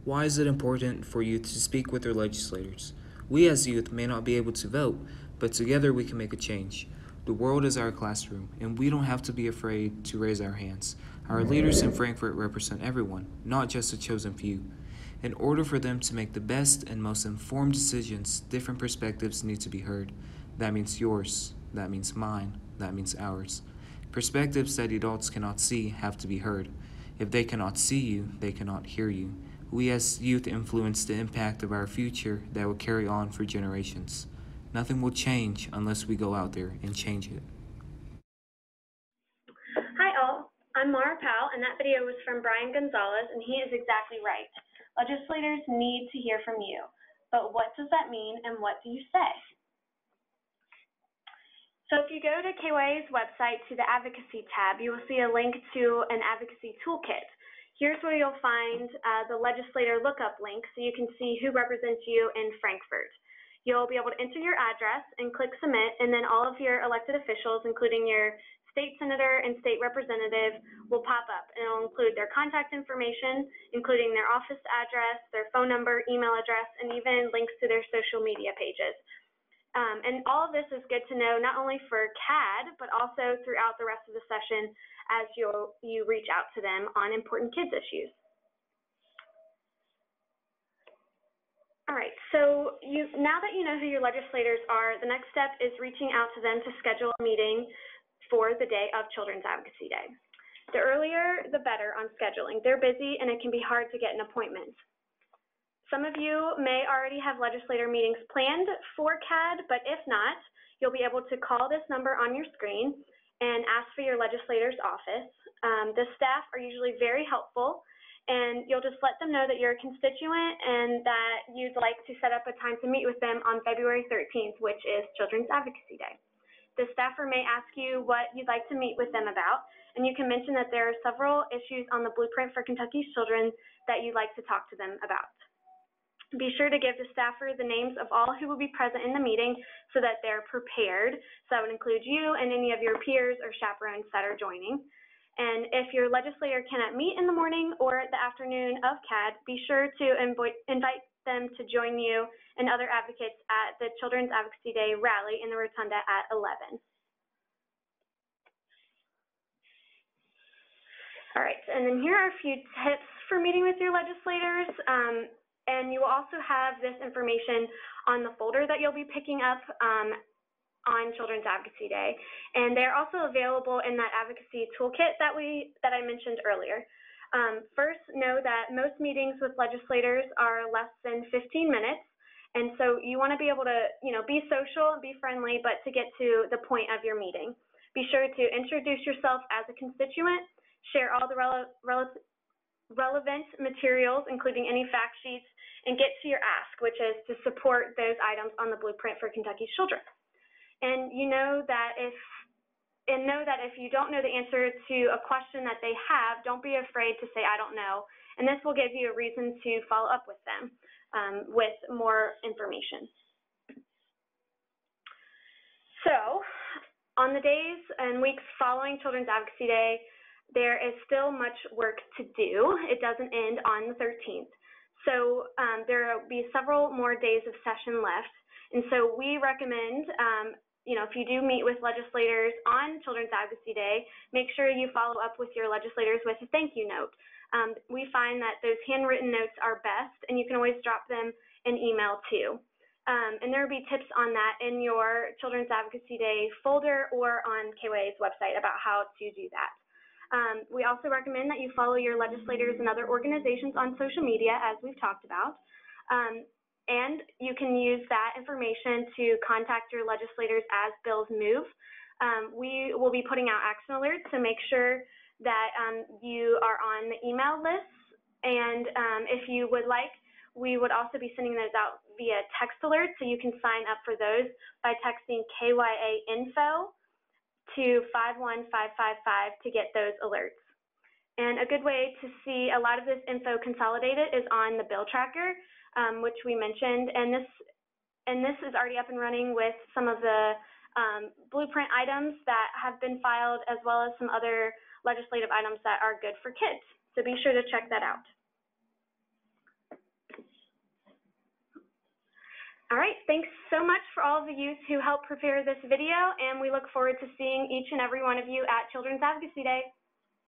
Why is it important for youth to speak with their legislators? We as youth may not be able to vote, but together we can make a change. The world is our classroom, and we don't have to be afraid to raise our hands. Our leaders in Frankfurt represent everyone, not just a chosen few. In order for them to make the best and most informed decisions, different perspectives need to be heard. That means yours, that means mine, that means ours. Perspectives that adults cannot see have to be heard. If they cannot see you, they cannot hear you. We as youth influence the impact of our future that will carry on for generations. Nothing will change unless we go out there and change it. Hi all, I'm Mara Powell, and that video was from Brian Gonzalez, and he is exactly right. Legislators need to hear from you, but what does that mean and what do you say? So if you go to KYA's website to the Advocacy tab, you will see a link to an advocacy toolkit. Here's where you'll find the legislator lookup link so you can see who represents you in Frankfurt. You'll be able to enter your address and click submit, and then all of your elected officials, including your state senator and state representative, will pop up. And it'll include their contact information, including their office address, their phone number, email address, and even links to their social media pages. And all of this is good to know, not only for CAD, but also throughout the rest of the session as you reach out to them on important kids issues. All right, so now that you know who your legislators are, the next step is reaching out to them to schedule a meeting for the day of Children's Advocacy Day. The earlier, the better on scheduling. They're busy and it can be hard to get an appointment. Some of you may already have legislator meetings planned for CAD, but if not, you'll be able to call this number on your screen and ask for your legislator's office. The staff are usually very helpful, and you'll just let them know that you're a constituent and that you'd like to set up a time to meet with them on February 13th, which is Children's Advocacy Day. The staffer may ask you what you'd like to meet with them about, and you can mention that there are several issues on the Blueprint for Kentucky's Children that you'd like to talk to them about. Be sure to give the staffer the names of all who will be present in the meeting so that they're prepared. So that would include you and any of your peers or chaperones that are joining. And if your legislator cannot meet in the morning or the afternoon of CAD, be sure to invite them to join you and other advocates at the Children's Advocacy Day rally in the Rotunda at 11. All right, and then here are a few tips for meeting with your legislators. And you will also have this information on the folder that you'll be picking up on Children's Advocacy Day. And they're also available in that advocacy toolkit that I mentioned earlier. First, know that most meetings with legislators are less than 15 minutes. And so you want to be able to, be social and be friendly, but to get to the point of your meeting. Be sure to introduce yourself as a constituent, share all the relevant materials, including any fact sheets, and get to your ask, which is to support those items on the Blueprint for Kentucky's Children. And know that if you don't know the answer to a question that they have, don't be afraid to say, I don't know. And this will give you a reason to follow up with them with more information. So on the days and weeks following Children's Advocacy Day, there is still much work to do. It doesn't end on the 13th. So there will be several more days of session left. And so we recommend, if you do meet with legislators on Children's Advocacy Day, make sure you follow up with your legislators with a thank you note. We find that those handwritten notes are best, and you can always drop them an email too. And there will be tips on that in your Children's Advocacy Day folder or on KYA's website about how to do that. We also recommend that you follow your legislators and other organizations on social media, as we've talked about. And you can use that information to contact your legislators as bills move. We will be putting out action alerts, so make sure that you are on the email lists. And if you would like, we would also be sending those out via text alerts, so you can sign up for those by texting KYA info to 51555 to get those alerts. And a good way to see a lot of this info consolidated is on the bill tracker, which we mentioned. And this is already up and running with some of the blueprint items that have been filed, as well as some other legislative items that are good for kids. So be sure to check that out. All right, thanks so much for all of the youth who helped prepare this video, and we look forward to seeing each and every one of you at Children's Advocacy Day.